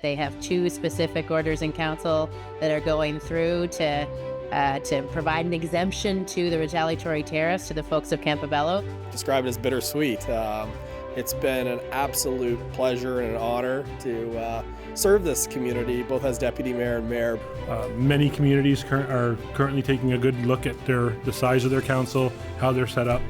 They have two specific orders in council that are going through to provide an exemption to the retaliatory tariffs to the folks of Campobello. Describe it as bittersweet. It's been an absolute pleasure and an honor to serve this community, both as deputy mayor and mayor. Many communities are currently taking a good look at the size of their council, how they're set up.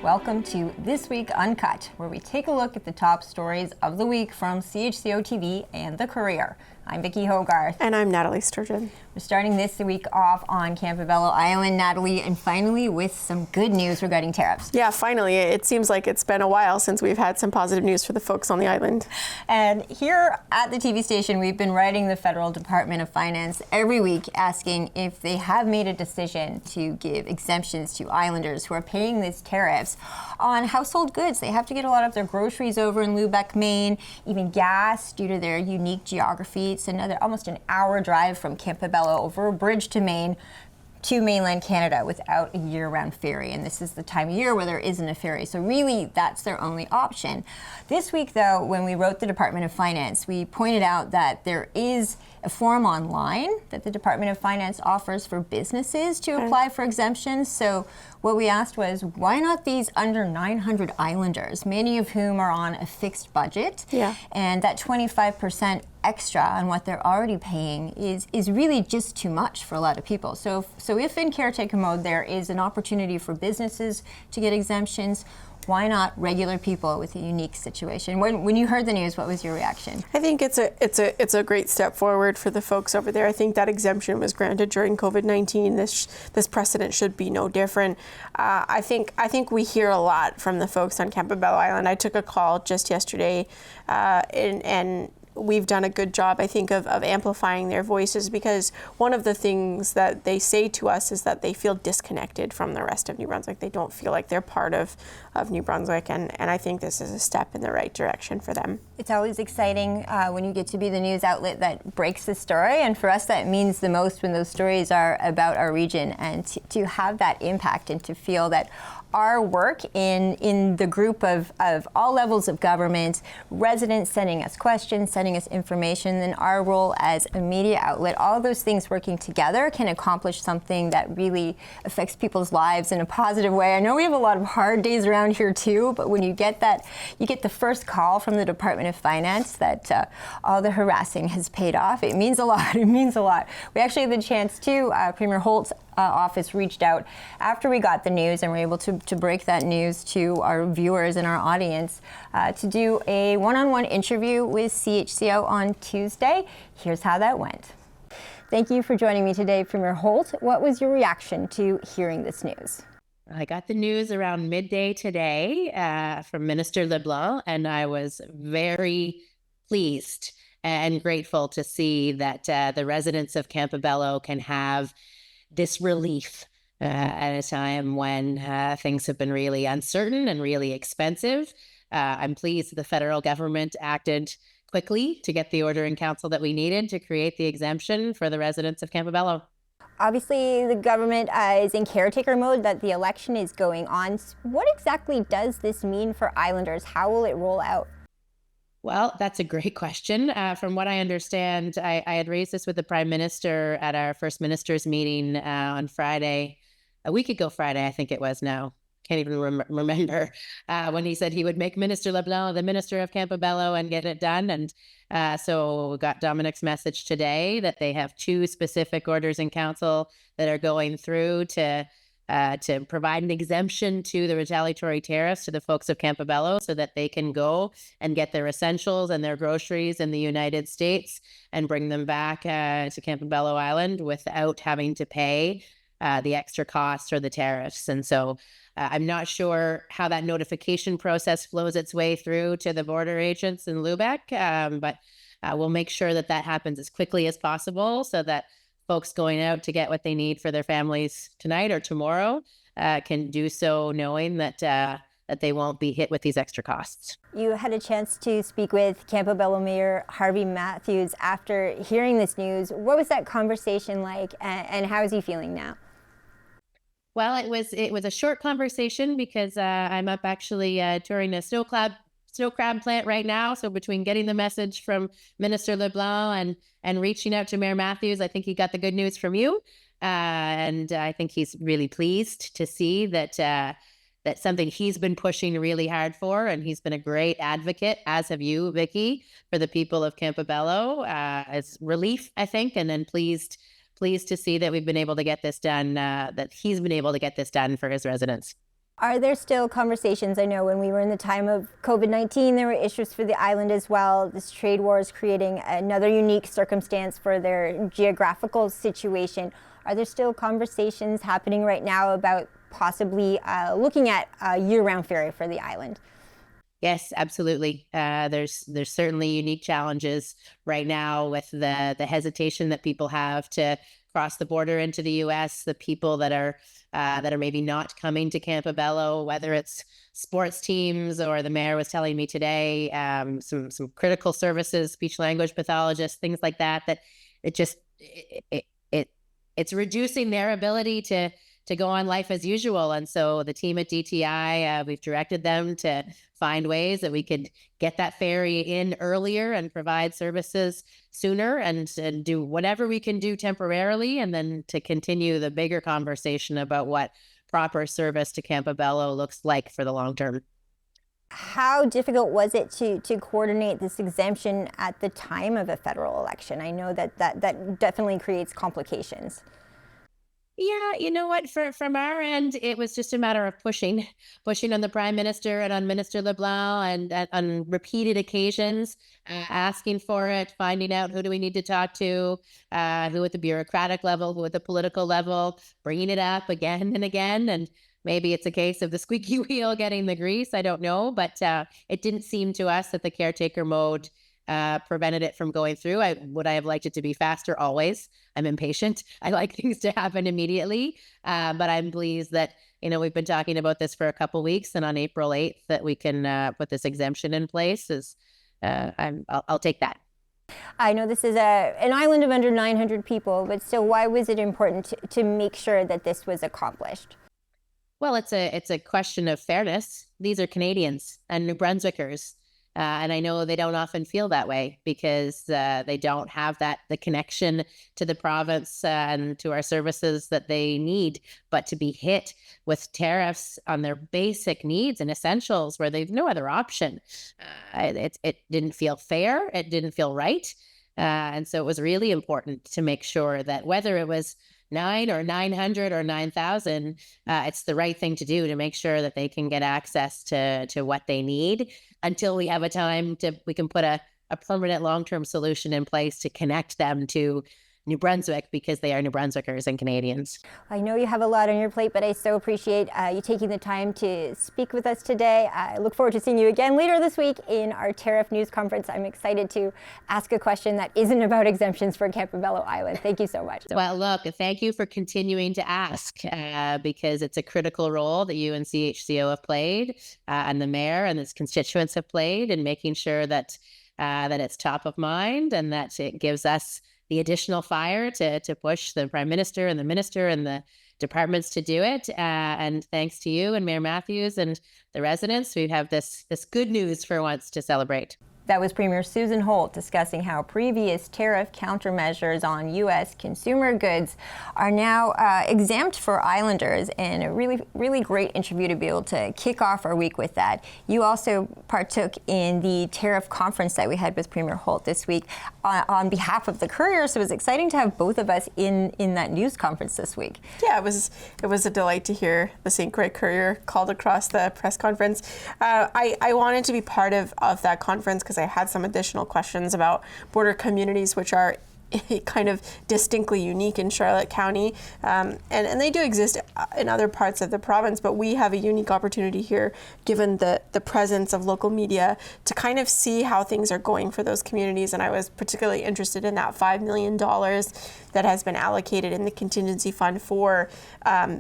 Welcome to This Week Uncut, where we take a look at the top stories of the week from CHCO-TV and The Courier. I'm Vicki Hogarth. And I'm Nathalie Sturgeon. We're starting this week off on Campobello Island, Nathalie, and finally with some good news regarding tariffs. Yeah, finally. It seems like it's been a while since we've had some positive news for the folks on the island. And here at the TV station, we've been writing the Federal Department of Finance every week asking if they have made a decision to give exemptions to islanders who are paying these tariffs on household goods. They have to get a lot of their groceries over in Lubec, Maine, even gas due to their unique geography. It's almost an hour drive from Campobello over a bridge to Maine to mainland Canada without a year-round ferry. And this is the time of year where there isn't a ferry. So really, that's their only option. This week, though, when we wrote the Department of Finance, we pointed out that there is a form online that the Department of Finance offers for businesses to apply for exemptions. So what we asked was, why not these under 900 islanders, many of whom are on a fixed budget? Yeah. And that 25% extra on what they're already paying is really just too much for a lot of people. So if in caretaker mode there is an opportunity for businesses to get exemptions, why not regular people with a unique situation? When you heard the news, what was your reaction? I think it's a great step forward for the folks over there. I think that exemption was granted during COVID-19. This precedent should be no different. I think we hear a lot from the folks on Campobello Island. I took a call just yesterday, and we've done a good job, I think, of amplifying their voices, because one of the things that they say to us is that they feel disconnected from the rest of New Brunswick. They don't feel like they're part of New Brunswick, and I think this is a step in the right direction for them. It's always exciting when you get to be the news outlet that breaks the story, and for us that means the most when those stories are about our region, and to have that impact and to feel that our work in the group of all levels of government, residents sending us questions, sending us information, and our role as a media outlet, all those things working together can accomplish something that really affects people's lives in a positive way. I know we have a lot of hard days around here too, but when you get the first call from the Department of Finance that all the harassing has paid off, it means a lot. It means a lot. We actually had the chance to, Premier Holt's office reached out after we got the news and were able to break that news to our viewers and our audience to do a one-on-one interview with CHCO on Tuesday. Here's how that went. Thank you for joining me today, Premier Holt. What was your reaction to hearing this news? I got the news around midday today from Minister LeBlanc, and I was very pleased and grateful to see that the residents of Campobello can have this relief at a time when things have been really uncertain and really expensive. I'm pleased the federal government acted quickly to get the order in council that we needed to create the exemption for the residents of Campobello. Obviously, the government is in caretaker mode, that the election is going on. What exactly does this mean for islanders? How will it roll out? Well, that's a great question. From what I understand, I had raised this with the Prime Minister at our First Ministers meeting on Friday, a week ago Friday, I think it was now. Can't even remember when he said he would make Minister LeBlanc the Minister of Campobello and get it done. And so we got Dominic's message today that they have two specific orders in council that are going through to provide an exemption to the retaliatory tariffs to the folks of Campobello so that they can go and get their essentials and their groceries in the United States and bring them back to Campobello Island without having to pay the extra costs or the tariffs. And so I'm not sure how that notification process flows its way through to the border agents in Lubec, but we'll make sure that that happens as quickly as possible so that folks going out to get what they need for their families tonight or tomorrow can do so knowing that that they won't be hit with these extra costs. You had a chance to speak with Campobello Mayor Harvey Matthews after hearing this news. What was that conversation like, and how is he feeling now? Well, it was a short conversation because I'm up actually touring a snow crab plant right now. So between getting the message from Minister LeBlanc and reaching out to Mayor Matthews, I think he got the good news from you, and I think he's really pleased to see that that's something he's been pushing really hard for, and he's been a great advocate, as have you, Vicki, for the people of Campobello. It's relief, I think, and then pleased to see that we've been able to get this done, that he's been able to get this done for his residents. Are there still conversations? I know when we were in the time of COVID-19, there were issues for the island as well. This trade war is creating another unique circumstance for their geographical situation. Are there still conversations happening right now about possibly looking at a year-round ferry for the island? Yes, absolutely. There's certainly unique challenges right now with the hesitation that people have to cross the border into the U.S. The people that are maybe not coming to Campobello, whether it's sports teams or the mayor was telling me today, some critical services, speech language pathologists, things like that. That it's reducing their ability to go on life as usual. And so the team at DTI, we've directed them to find ways that we could get that ferry in earlier and provide services sooner and do whatever we can do temporarily, and then to continue the bigger conversation about what proper service to Campobello looks like for the long term. How difficult was it to coordinate this exemption at the time of a federal election? I know that definitely creates complications. Yeah, you know what? From our end, it was just a matter of pushing on the Prime Minister and on Minister LeBlanc, and on repeated occasions, asking for it, finding out who do we need to talk to, who at the bureaucratic level, who at the political level, bringing it up again and again. And maybe it's a case of the squeaky wheel getting the grease. I don't know, but it didn't seem to us that the caretaker mode prevented it from going through. Would I have liked it to be faster? Always. I'm impatient. I like things to happen immediately. But I'm pleased that, we've been talking about this for a couple of weeks, and on April 8th that we can put this exemption in place. I'll take that. I know this is an island of under 900 people, but still, why was it important to make sure that this was accomplished? Well, it's a question of fairness. These are Canadians and New Brunswickers. And I know they don't often feel that way because they don't have the connection to the province and to our services that they need. But to be hit with tariffs on their basic needs and essentials where they've no other option, it didn't feel fair. It didn't feel right. And so it was really important to make sure that whether it was 9 or 900 or 9,000, it's the right thing to do to make sure that they can get access to what they need until we have a time we can put a permanent long-term solution in place to connect them to New Brunswick, because they are New Brunswickers and Canadians. I know you have a lot on your plate, but I so appreciate you taking the time to speak with us today. I look forward to seeing you again later this week in our tariff news conference. I'm excited to ask a question that isn't about exemptions for Campobello Island. Thank you so much. Well, look, thank you for continuing to ask, because it's a critical role that you and CHCO have played, and the mayor and his constituents have played in making sure that it's top of mind, and that it gives us the additional fire to push the Prime Minister and the Minister and the departments to do it. And thanks to you and Mayor Matthews and the residents, we have this good news for once to celebrate. That was Premier Susan Holt discussing how previous tariff countermeasures on U.S. consumer goods are now exempt for islanders, and a really, really great interview to be able to kick off our week with that. You also partook in the tariff conference that we had with Premier Holt this week on behalf of the Courier, so it was exciting to have both of us in that news conference this week. Yeah, it was a delight to hear the St. Croix Courier called across the press conference. I wanted to be part of that conference because I had some additional questions about border communities, which are kind of distinctly unique in Charlotte County, and they do exist in other parts of the province, but we have a unique opportunity here, given the presence of local media, to kind of see how things are going for those communities. And I was particularly interested in that $5 million that has been allocated in the contingency fund for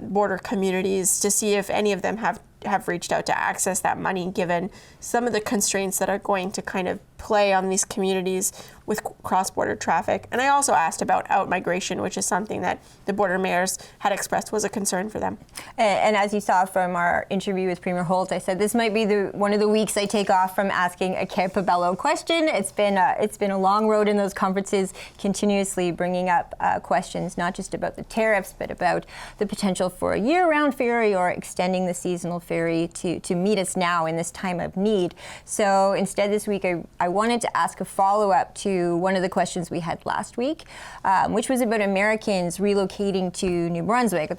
border communities, to see if any of them have reached out to access that money, given some of the constraints that are going to kind of play on these communities with cross-border traffic. And I also asked about out-migration, which is something that the border mayors had expressed was a concern for them. And as you saw from our interview with Premier Holt, I said this might be one of the weeks I take off from asking a Campobello question. It's been a long road in those conferences, continuously bringing up questions not just about the tariffs, but about the potential for a year-round ferry or extending the seasonal ferry to meet us now in this time of need. So instead this week I wanted to ask a follow-up to one of the questions we had last week, which was about Americans relocating to New Brunswick.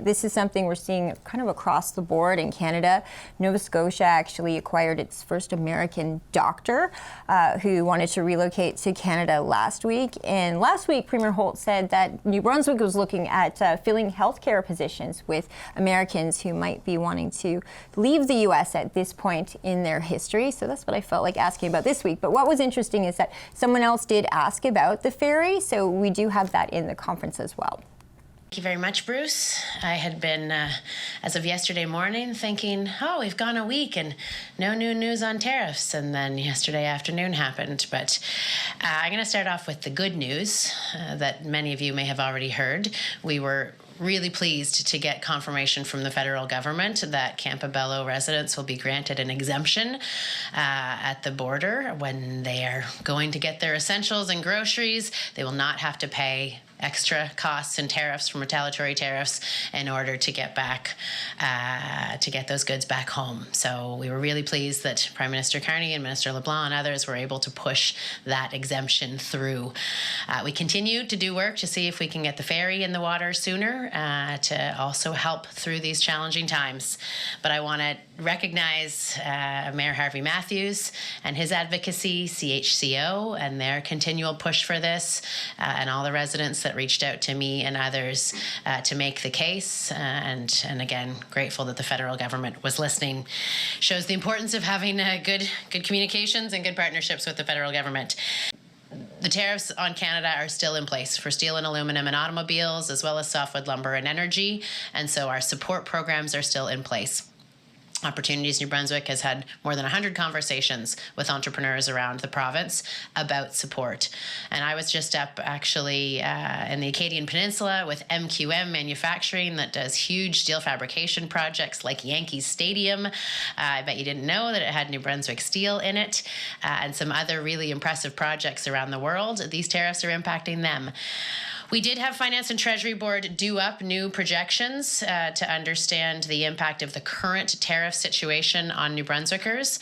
This is something we're seeing kind of across the board in Canada. Nova Scotia actually acquired its first American doctor who wanted to relocate to Canada last week. And last week, Premier Holt said that New Brunswick was looking at filling healthcare positions with Americans who might be wanting to leave the U.S. at this point in their history. So that's what I felt like asking about this week. But what was interesting is that someone else did ask about the ferry, so we do have that in the conference as well. Thank you very much, Bruce. I had been, as of yesterday morning, thinking, oh, we've gone a week and no new news on tariffs. And then yesterday afternoon happened. But I'm going to start off with the good news that many of you may have already heard. We were really pleased to get confirmation from the federal government that Campobello residents will be granted an exemption at the border when they are going to get their essentials and groceries. They will not have to pay extra costs and tariffs from retaliatory tariffs in order to get those goods back home. So we were really pleased that Prime Minister Carney and Minister LeBlanc and others were able to push that exemption through. We continue to do work to see if we can get the ferry in the water sooner to also help through these challenging times. But I want to recognize Mayor Harvey Matthews and his advocacy, CHCO, and their continual push for this, and all the residents that reached out to me and others to make the case. And again, grateful that the federal government was listening. Shows the importance of having good communications and good partnerships with the federal government. The tariffs on Canada are still in place for steel and aluminum and automobiles, as well as softwood lumber and energy. And so our support programs are still in place. Opportunities New Brunswick has had more than 100 conversations with entrepreneurs around the province about support. And I was just up actually in the Acadian Peninsula with MQM Manufacturing that does huge steel fabrication projects like Yankee Stadium. I bet you didn't know that it had New Brunswick steel in it, and some other really impressive projects around the world. These tariffs are impacting them. We did have Finance and Treasury Board do up new projections to understand the impact of the current tariff situation on New Brunswickers.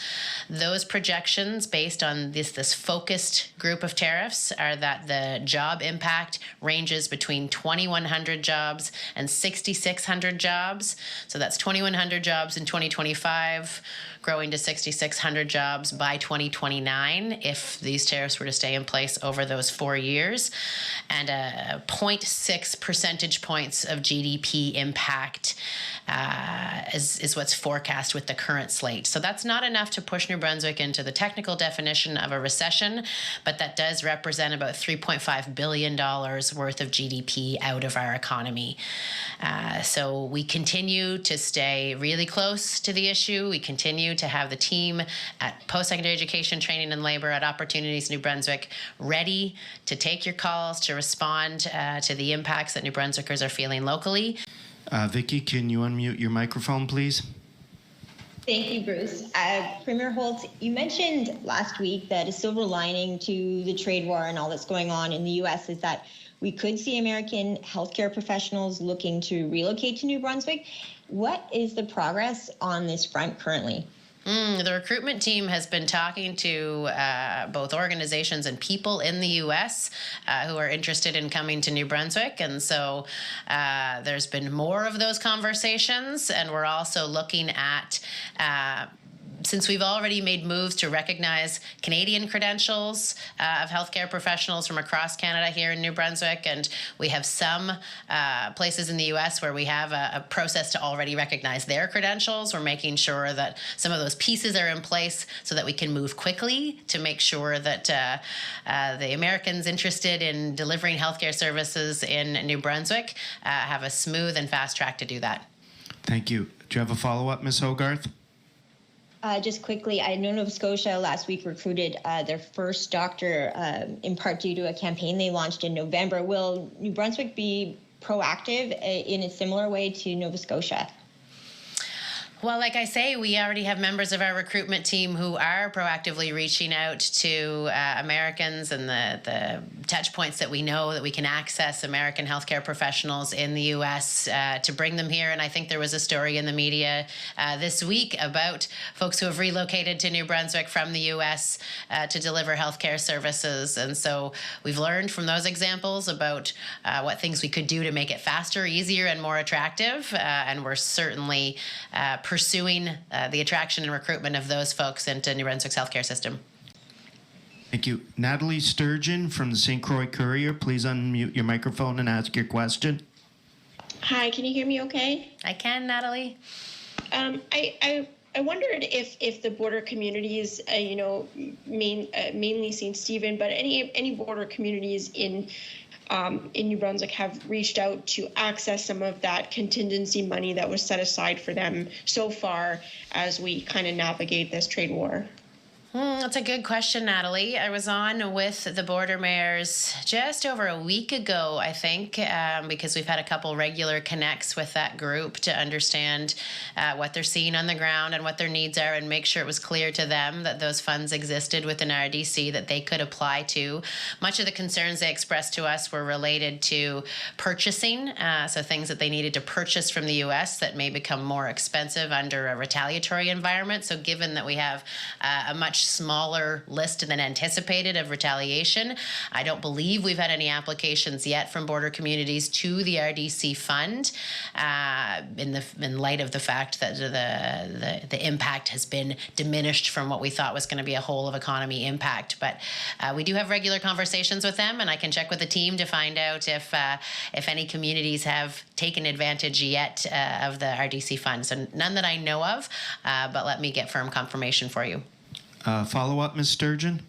Those projections, based on this focused group of tariffs, are that the job impact ranges between 2,100 jobs and 6,600 jobs. So that's 2,100 jobs in 2025, growing to 6,600 jobs by 2029 if these tariffs were to stay in place over those 4 years, and 0.6 percentage points of GDP impact is what's forecast with the current slate. So that's not enough to push New Brunswick into the technical definition of a recession, but that does represent about $3.5 billion worth of GDP out of our economy. So we continue to stay really close to the issue. We continue to have the team at Post-Secondary Education, Training and Labor at Opportunities New Brunswick ready to take your calls, to respond to the impacts that New Brunswickers are feeling locally. Vicki, can you unmute your microphone, please? Thank you, Bruce. Premier Holt, you mentioned last week that a silver lining to the trade war and all that's going on in the U.S. is that we could see American healthcare professionals looking to relocate to New Brunswick. What is the progress on this front currently? The recruitment team has been talking to both organizations and people in the U.S. Who are interested in coming to New Brunswick. And so there's been more of those conversations. And we're also looking at since we've already made moves to recognize Canadian credentials of healthcare professionals from across Canada here in New Brunswick, and we have some places in the U.S. where we have a process to already recognize their credentials. We're making sure that some of those pieces are in place so that we can move quickly to make sure that the Americans interested in delivering healthcare services in New Brunswick have a smooth and fast track to do that. Thank you. Do you have a follow-up, Ms. Hogarth? Just quickly, I know Nova Scotia last week recruited their first doctor in part due to a campaign they launched in November. Will New Brunswick be proactive in a similar way to Nova Scotia? Well, like I say, we already have members of our recruitment team who are proactively reaching out to Americans and the touch points that we know that we can access American healthcare professionals in the U.S. To bring them here. And I think there was a story in the media this week about folks who have relocated to New Brunswick from the U.S. To deliver healthcare services. And so we've learned from those examples about what things we could do to make it faster, easier, and more attractive. And we're certainly pursuing the attraction and recruitment of those folks into New Brunswick's healthcare system. Thank you. Nathalie Sturgeon from the St. Croix Courier, please unmute your microphone and ask your question. Hi, can you hear me okay? I can, Nathalie. I wondered if the border communities, mainly St. Stephen, but any border communities in New Brunswick have reached out to access some of that contingency money that was set aside for them so far as we kind of navigate this trade war. That's a good question, Nathalie. I was on with the border mayors just over a week ago, I think, because we've had a couple regular connects with that group to understand what they're seeing on the ground and what their needs are, and make sure it was clear to them that those funds existed within RDC that they could apply to. Much of the concerns they expressed to us were related to purchasing, so things that they needed to purchase from the U.S. that may become more expensive under a retaliatory environment. So given that we have a much smaller list than anticipated of retaliation, I don't believe we've had any applications yet from border communities to the RDC fund in light of the fact that the impact has been diminished from what we thought was going to be a whole of economy impact. But we do have regular conversations with them, and I can check with the team to find out if any communities have taken advantage yet of the RDC fund. So none that I know of, but let me get firm confirmation for you. Follow-up, Ms. Sturgeon?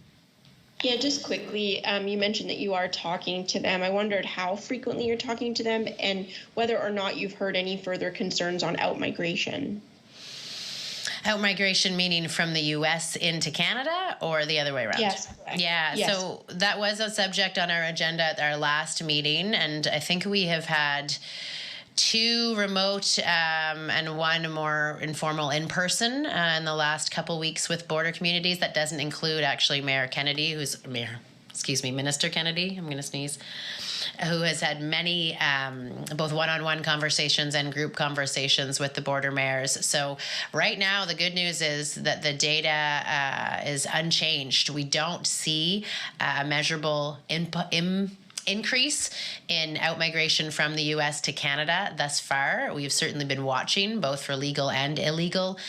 Yeah, just quickly, you mentioned that you are talking to them. I wondered how frequently you're talking to them and whether or not you've heard any further concerns on outmigration. Outmigration meaning from the U.S. into Canada or the other way around? Yes. Yeah, yes. So that was a subject on our agenda at our last meeting, and I think we have had 2 remote and 1 more informal in-person in the last couple weeks with border communities. That doesn't include actually Minister Kennedy, I'm going to sneeze, who has had many both one-on-one conversations and group conversations with the border mayors. So right now, the good news is that the data is unchanged. We don't see a measurable increase in outmigration from the U.S. to Canada thus far. We've certainly been watching both for legal and illegal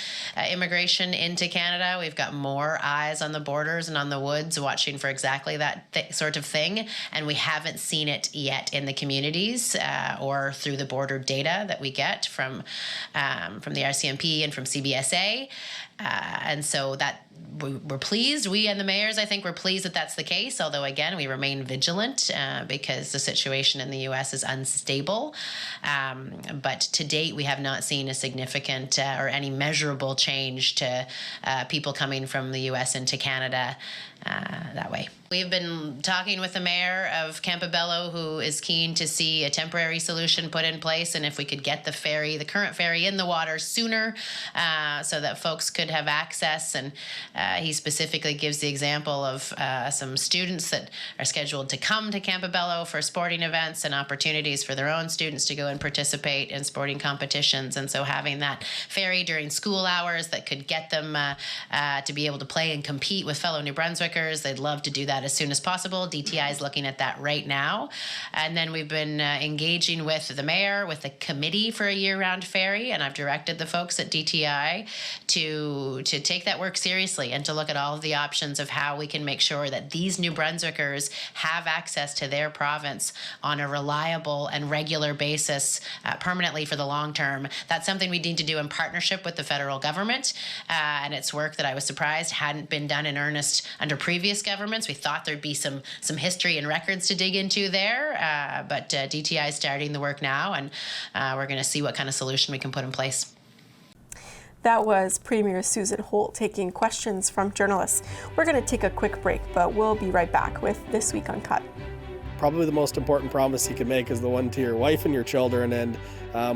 immigration into Canada. We've got more eyes on the borders and on the woods watching for exactly that sort of thing, and we haven't seen it yet in the communities or through the border data that we get from the RCMP and from CBSA. And so that we're pleased. We and the mayors, I think, we're pleased that that's the case. Although, again, we remain vigilant because the situation in the U.S. is unstable. But to date, we have not seen a significant or any measurable change to people coming from the U.S. into Canada that way. We've been talking with the mayor of Campobello, who is keen to see a temporary solution put in place, and if we could get the current ferry in the water sooner so that folks could have access. And he specifically gives the example of some students that are scheduled to come to Campobello for sporting events and opportunities for their own students to go and participate in sporting competitions. And so having that ferry during school hours that could get them to be able to play and compete with fellow New Brunswickers, they'd love to do that as soon as possible. DTI is looking at that right now. And then we've been engaging with the mayor, with the committee for a year-round ferry, and I've directed the folks at DTI to take that work seriously and to look at all of the options of how we can make sure that these New Brunswickers have access to their province on a reliable and regular basis permanently for the long term. That's something we need to do in partnership with the federal government, and it's work that I was surprised hadn't been done in earnest under previous governments. We thought there'd be some history and records to dig into there, but DTI is starting the work now, and we're going to see what kind of solution we can put in place. That was Premier Susan Holt taking questions from journalists. We're going to take a quick break, but we'll be right back with This Week Uncut. Probably the most important promise you can make is the one to your wife and your children. And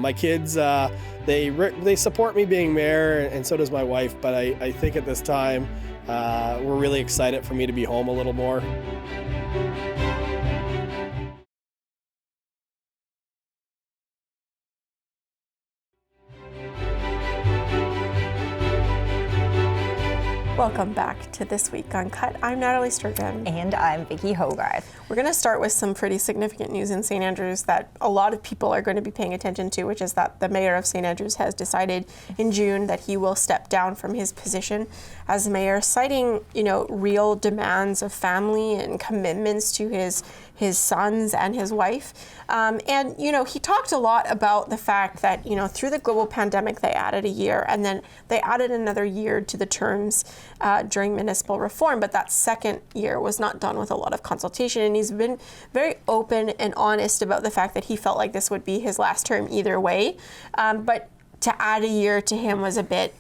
my kids, they support me being mayor, and so does my wife. But I think at this time, we're really excited for me to be home a little more. Welcome back to This Week Uncut. I'm Nathalie Sturgeon. And I'm Vicki Hogarth. We're going to start with some pretty significant news in St. Andrews that a lot of people are going to be paying attention to, which is that the mayor of St. Andrews has decided in June that he will step down from his position as mayor, citing, real demands of family and commitments to his sons and his wife. And he talked a lot about the fact that, through the global pandemic, they added a year, and then they added another year to the terms during municipal reform. But that second year was not done with a lot of consultation. And he's been very open and honest about the fact that he felt like this would be his last term either way. But to add a year to him was a bit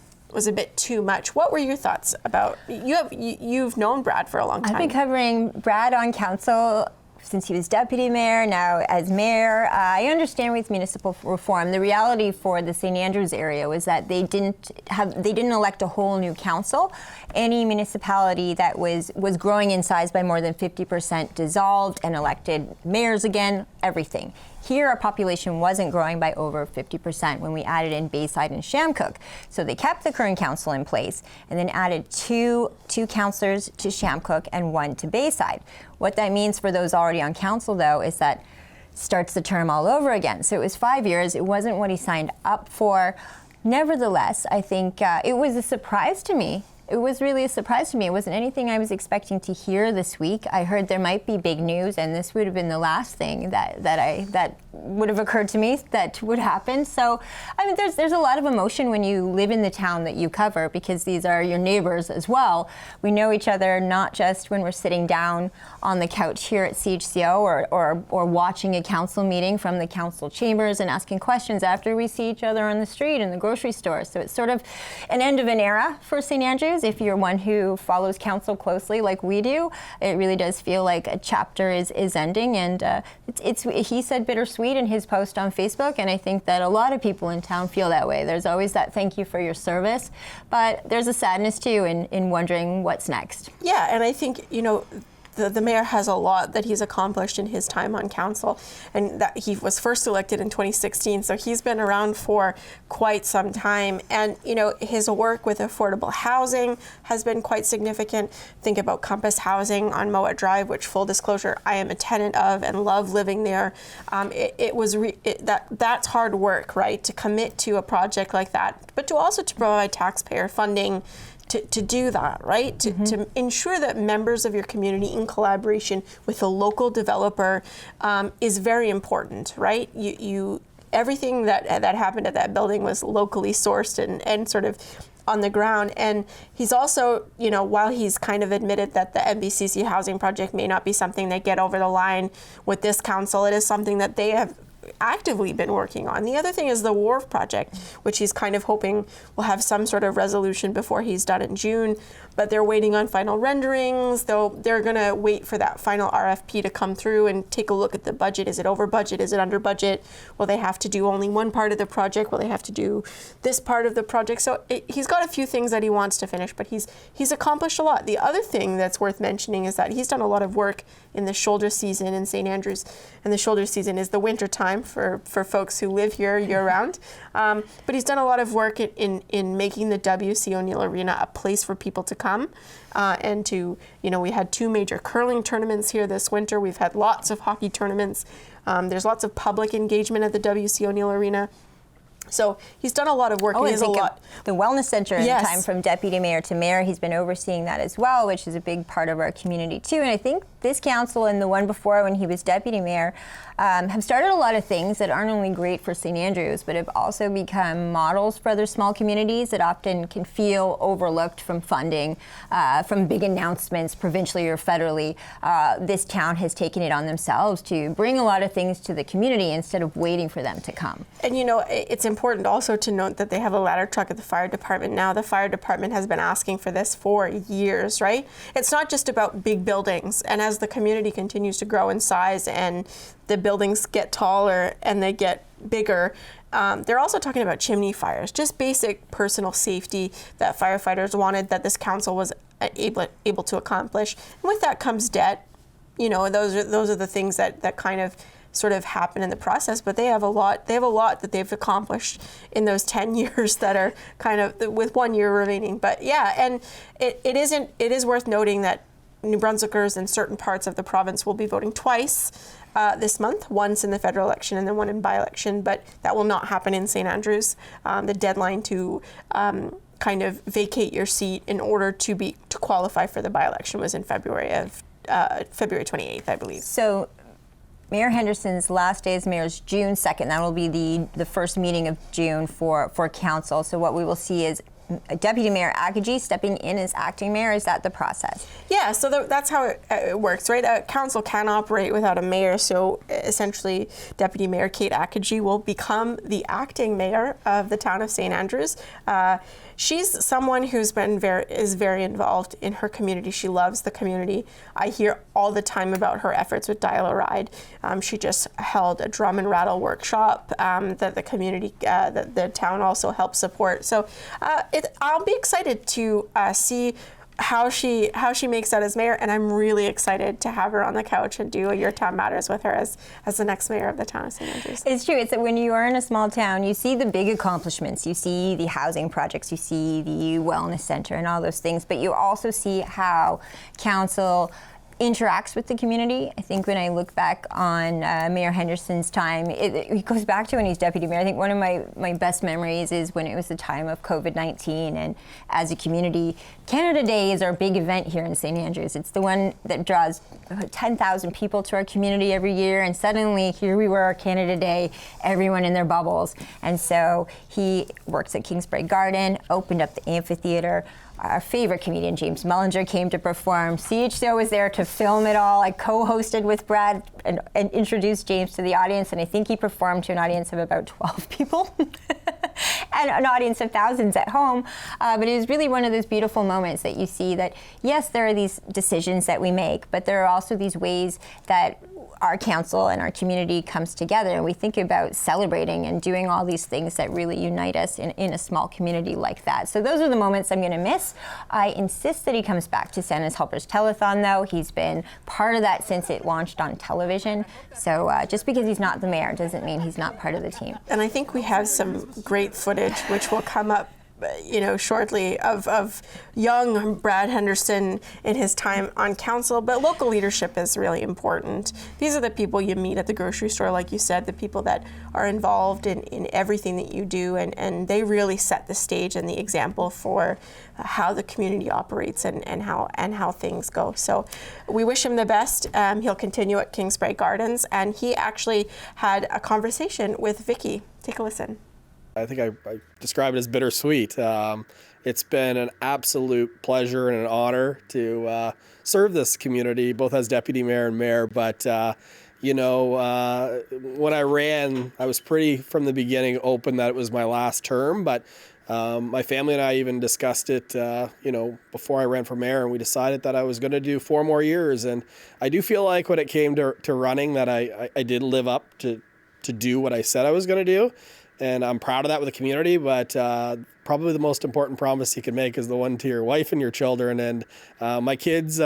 too much. What were your thoughts about, you've known Brad for a long time. I've been covering Brad on council since he was deputy mayor, now as mayor. I understand with municipal reform, the reality for the St. Andrews area was that they didn't elect a whole new council. Any municipality that was growing in size by more than 50% dissolved and elected mayors again, everything. Here, our population wasn't growing by over 50% when we added in Bayside and Shamcook. So they kept the current council in place and then added two councillors to Shamcook and one to Bayside. What that means for those already on council, though, is that starts the term all over again. So it was 5 years. It wasn't what he signed up for. Nevertheless, I think it was a surprise to me. It was really a surprise to me. It wasn't anything I was expecting to hear this week. I heard there might be big news, and this would have been the last thing that would have occurred to me that would happen. So, I mean, there's a lot of emotion when you live in the town that you cover, because these are your neighbors as well. We know each other not just when we're sitting down on the couch here at CHCO or watching a council meeting from the council chambers and asking questions after we see each other on the street in the grocery store. So it's sort of an end of an era for St. Andrews. If you're one who follows council closely like we do, it really does feel like a chapter is ending, and he said bittersweet in his post on Facebook, and I think that a lot of people in town feel that way. There's always that thank you for your service, but there's a sadness too in wondering what's next. Yeah, and I think, the mayor has a lot that he's accomplished in his time on council, and that he was first elected in 2016, so he's been around for quite some time. And his work with affordable housing has been quite significant. Think about Compass Housing on Mowat Drive, which, full disclosure, I am a tenant of and love living there. That's hard work, right? To commit to a project like that, but to provide taxpayer funding to do that, right? To ensure that members of your community, in collaboration with a local developer, is very important, right? Everything that happened at that building was locally sourced and sort of on the ground. And he's also, while he's kind of admitted that the MBCC housing project may not be something they get over the line with this council, it is something that they have actively been working on. The other thing is the Wharf project, which he's kind of hoping will have some sort of resolution before he's done in June, but they're waiting on final renderings. They're going to wait for that final RFP to come through and take a look at the budget. Is it over budget? Is it under budget? Will they have to do only one part of the project? Will they have to do this part of the project? So he's got a few things that he wants to finish, but he's accomplished a lot. The other thing that's worth mentioning is that he's done a lot of work in the shoulder season in St. Andrews, and the shoulder season is the winter time for folks who live here year-round. But he's done a lot of work in making the W.C. O'Neill Arena a place for people to come. And we had 2 major curling tournaments here this winter. We've had lots of hockey tournaments. There's lots of public engagement at the W.C. O'Neill Arena. So he's done a lot of work. Oh, and he has a lot. The wellness center in Yes. time from deputy mayor to mayor, he's been overseeing that as well, which is a big part of our community too. And I think this council and the one before when he was deputy mayor have started a lot of things that aren't only great for St. Andrews, but have also become models for other small communities that often can feel overlooked from funding, from big announcements, provincially or federally. This town has taken it on themselves to bring a lot of things to the community instead of waiting for them to come. And you know, it's important also to note that they have a ladder truck at the fire department now. The fire department has been asking for this for years, right? It's not just about big buildings. And as the community continues to grow in size and the buildings get taller and they get bigger, they're also talking about chimney fires, just basic personal safety that firefighters wanted, that this council was able to accomplish. And with that comes debt. You know, those are the things that kind of sort of happen in the process, but they have a lot that they've accomplished in those 10 years that are kind of with 1 year remaining. But yeah, and it is worth noting that New Brunswickers in certain parts of the province will be voting twice this month, once in the federal election and then one in by-election, but that will not happen in St. Andrews. The deadline to kind of vacate your seat in order to qualify for the by-election was in February 28th, I believe. So Mayor Henderson's last day as mayor is June 2nd. That will be the first meeting of June for council. So what we will see is Deputy Mayor Akaji stepping in as acting mayor. Is that the process? Yeah, so that's how it works, right? A council can operate without a mayor, so essentially Deputy Mayor Kate Akaji will become the acting mayor of the town of St. Andrews. She's someone who's is very involved in her community. She loves the community. I hear all the time about her efforts with Dial a Ride. She just held a drum and rattle workshop that the community, that the town also helped support. So I'll be excited to see how she makes out as mayor, and I'm really excited to have her on the couch and do a Your Town Matters with her as the next mayor of the town of St. Andrews. It's true. It's that when you are in a small town, you see the big accomplishments. You see the housing projects, you see the wellness center and all those things, but you also see how council interacts with the community. I think when I look back on Mayor Henderson's time, it goes back to when he's deputy mayor. I think one of my best memories is when it was the time of COVID-19, and as a community, Canada Day is our big event here in St. Andrews. It's the one that draws 10,000 people to our community every year, and suddenly here we were, Canada Day, everyone in their bubbles. And so he works at Kingsbury Garden, opened up the amphitheater. Our favorite comedian, James Mullinger, came to perform. CHCO was there to film it all. I co-hosted with Brad and introduced James to the audience, and I think he performed to an audience of about 12 people and an audience of thousands at home. But it was really one of those beautiful moments that you see that, yes, there are these decisions that we make, but there are also these ways that our council and our community comes together, and we think about celebrating and doing all these things that really unite us in a small community like that. So those are the moments I'm going to miss. I insist that he comes back to Santa's Helpers Telethon, though. He's been part of that since it launched on television. So just because he's not the mayor doesn't mean he's not part of the team. And I think we have some great footage which will come up shortly of young Brad Henderson in his time on council, but local leadership is really important. These are the people you meet at the grocery store, like you said, the people that are involved in everything that you do, and they really set the stage and the example for how the community operates and how things go. So we wish him the best. He'll continue at Kingsbury Gardens, and he actually had a conversation with Vicki. Take a listen. I think I describe it as bittersweet. It's been an absolute pleasure and an honor to serve this community, both as deputy mayor and mayor. But, when I ran, I was pretty, from the beginning, open that it was my last term. But my family and I even discussed it, before I ran for mayor, and we decided that I was going to do 4 more years. And I do feel like when it came to running that I did live up to do what I said I was going to do. And I'm proud of that with the community, but probably the most important promise you can make is the one to your wife and your children. And my kids,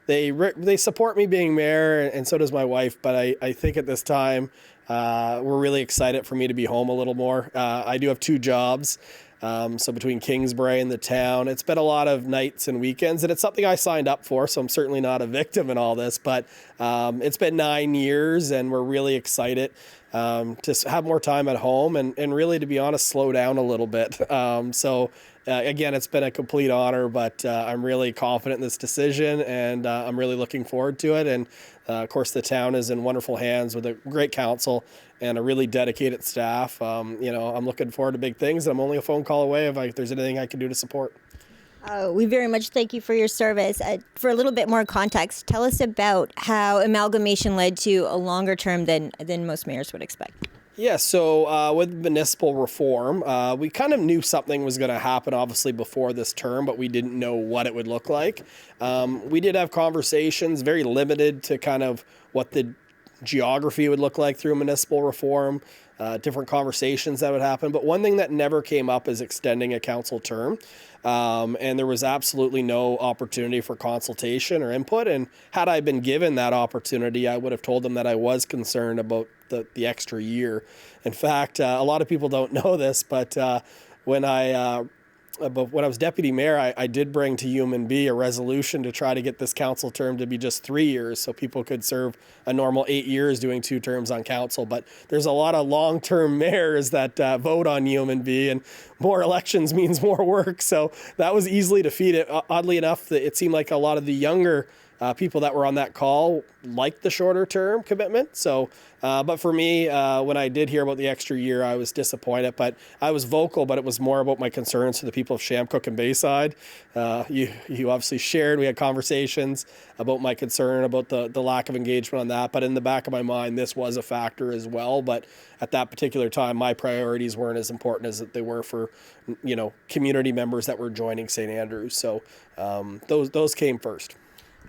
they support me being mayor, and so does my wife. But I think at this time, we're really excited for me to be home a little more. I do have 2 jobs. So between Kingsbury and the town, it's been a lot of nights and weekends, and it's something I signed up for, so I'm certainly not a victim in all this, but it's been 9 years, and we're really excited to have more time at home and really, to be honest, slow down a little bit. Again, it's been a complete honor, but I'm really confident in this decision, and I'm really looking forward to it. And of course, the town is in wonderful hands with a great council and a really dedicated staff. I'm looking forward to big things. I'm only a phone call away if there's anything I can do to support. We very much thank you for your service. For a little bit more context, tell us about how amalgamation led to a longer term than most mayors would expect. Yeah, so with municipal reform, we kind of knew something was going to happen, obviously, before this term, but we didn't know what it would look like. We did have conversations, very limited to kind of what the geography would look like through municipal reform, different conversations that would happen. But one thing that never came up is extending a council term. And there was absolutely no opportunity for consultation or input. And had I been given that opportunity, I would have told them that I was concerned about the extra year. In fact, a lot of people don't know this, but when I was deputy mayor, I did bring to UMB a resolution to try to get this council term to be just 3 years, so people could serve a normal 8 years doing 2 terms on council. But there's a lot of long-term mayors that vote on UMB, and more elections means more work. So that was easily defeated. Oddly enough, it seemed like a lot of the younger people that were on that call liked the shorter term commitment. So, but for me, when I did hear about the extra year, I was disappointed, but I was vocal, but it was more about my concerns for the people of Shamcook and Bayside. You obviously shared, we had conversations about my concern about the lack of engagement on that, but in the back of my mind, this was a factor as well. But at that particular time, my priorities weren't as important as they were for, community members that were joining St. Andrews. So those came first.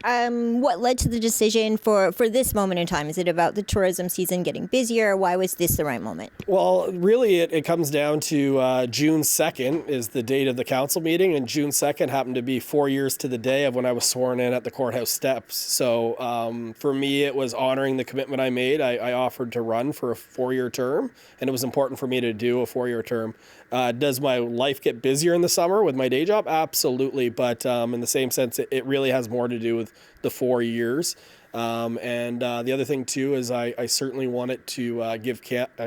What led to the decision for this moment in time? Is it about the tourism season getting busier? Why was this the right moment? Well, really, it comes down to June 2nd is the date of the council meeting, and June 2nd happened to be 4 years to the day of when I was sworn in at the courthouse steps. So for me, it was honoring the commitment I made. I offered to run for a 4-year term, and it was important for me to do a 4-year term. Does my life get busier in the summer with my day job? Absolutely. But in the same sense, it really has more to do with the 4 years. And the other thing, too, is I certainly wanted to give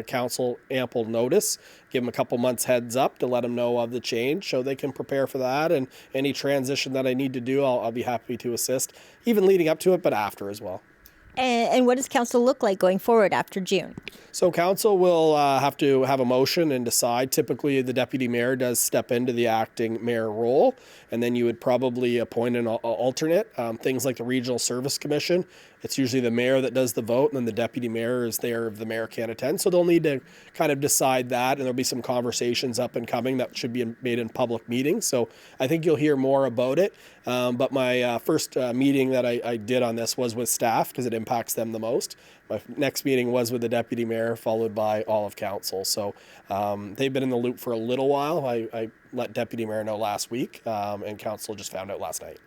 council ample notice, give them a couple months heads up to let them know of the change so they can prepare for that. And any transition that I need to do, I'll be happy to assist, even leading up to it, but after as well. And what does council look like going forward after June? So council will have to have a motion and decide. Typically, the deputy mayor does step into the acting mayor role, and then you would probably appoint an alternate. Things like the Regional Service Commission, it's usually the mayor that does the vote, and then the deputy mayor is there if the mayor can't attend. So they'll need to kind of decide that, and there'll be some conversations up and coming that should be made in public meetings. So I think you'll hear more about it. But my first meeting that I did on this was with staff because it impacts them the most. My next meeting was with the deputy mayor, followed by all of council. So they've been in the loop for a little while. I let deputy mayor know last week, and council just found out last night.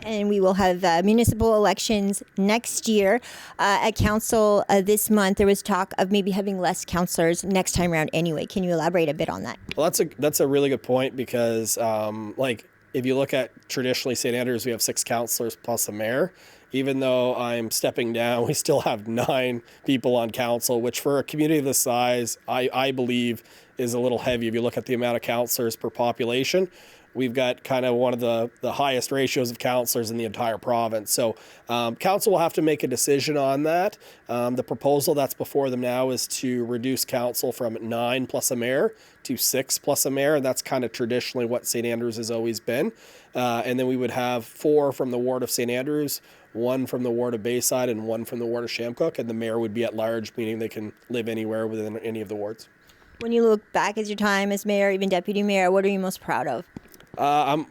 And we will have municipal elections next year. At council this month, there was talk of maybe having less councillors next time around anyway. Can you elaborate a bit on that? Well, that's a really good point because if you look at traditionally St. Andrews, we have 6 councillors plus a mayor. Even though I'm stepping down, we still have 9 people on council, which for a community of this size, I believe is a little heavy. If you look at the amount of councillors per population, we've got kind of one of the highest ratios of councillors in the entire province. So council will have to make a decision on that. The proposal that's before them now is to reduce council from 9 plus a mayor to 6 plus a mayor. And that's kind of traditionally what St. Andrews has always been. And then we would have 4 from the ward of St. Andrews, 1 from the ward of Bayside, and 1 from the ward of Shamcook. And the mayor would be at large, meaning they can live anywhere within any of the wards. When you look back at your time as mayor, even deputy mayor, what are you most proud of? I'm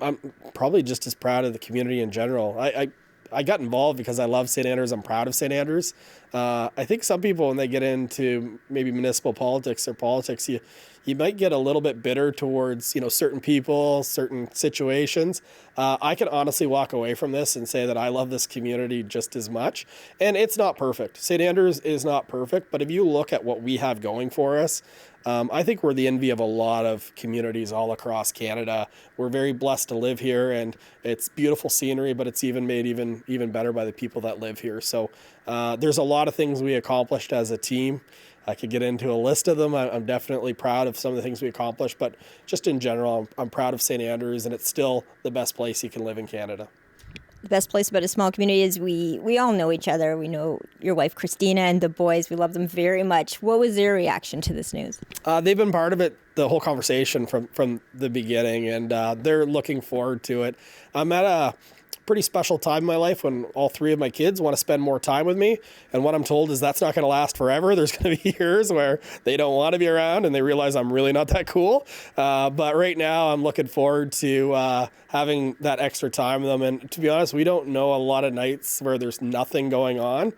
probably just as proud of the community in general. I got involved because I love St. Andrews. I'm proud of St. Andrews. I think some people, when they get into maybe municipal politics or politics, you might get a little bit bitter towards, certain people, certain situations. I can honestly walk away from this and say that I love this community just as much. And it's not perfect. St. Andrews is not perfect, but if you look at what we have going for us, I think we're the envy of a lot of communities all across Canada. We're very blessed to live here, and it's beautiful scenery, but it's even made even better by the people that live here. So there's a lot of things we accomplished as a team. I could get into a list of them. I'm definitely proud of some of the things we accomplished, but just in general, I'm proud of St. Andrews, and it's still the best place you can live in Canada. The best place about a small community is we all know each other. We know your wife, Christina, and the boys. We love them very much. What was their reaction to this news? They've been part of it, the whole conversation from the beginning, and they're looking forward to it. I'm at a pretty special time in my life when all three of my kids want to spend more time with me. And what I'm told is that's not going to last forever. There's going to be years where they don't want to be around and they realize I'm really not that cool. But right now I'm looking forward to having that extra time with them. And to be honest, we don't know a lot of nights where there's nothing going on.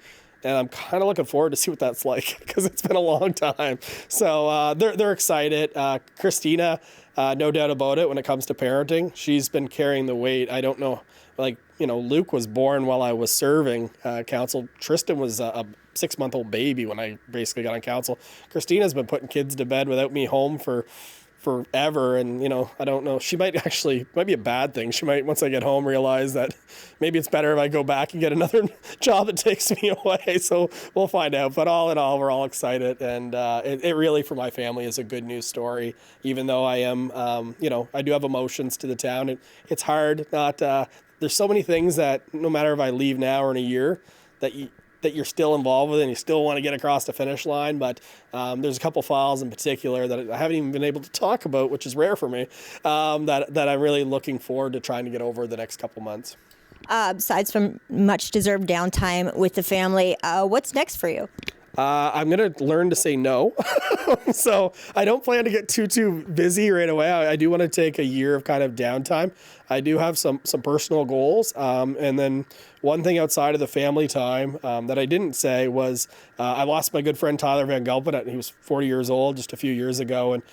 And I'm kind of looking forward to see what that's like because it's been a long time. So they're excited. Christina, no doubt about it, when it comes to parenting, she's been carrying the weight. I don't know. Luke was born while I was serving council. Tristan was a 6-month-old baby when I basically got on council. Christina's been putting kids to bed without me home for forever. And, I don't know. She might be a bad thing. She might, once I get home, realize that maybe it's better if I go back and get another job that takes me away. So we'll find out. But all in all, we're all excited. And it really, for my family, is a good news story, even though I am, I do have emotions to the town. It's hard not there's so many things that no matter if I leave now or in a year that you're still involved with and you still want to get across the finish line. But there's a couple files in particular that I haven't even been able to talk about, which is rare for me, that I'm really looking forward to trying to get over the next couple months. Besides from much deserved downtime with the family, what's next for you? I'm going to learn to say no. So I don't plan to get too busy right away. I do want to take a year of kind of downtime. I do have some personal goals. And then one thing outside of the family time that I didn't say was I lost my good friend Tyler Van Gulpen. He was 40 years old just a few years ago. And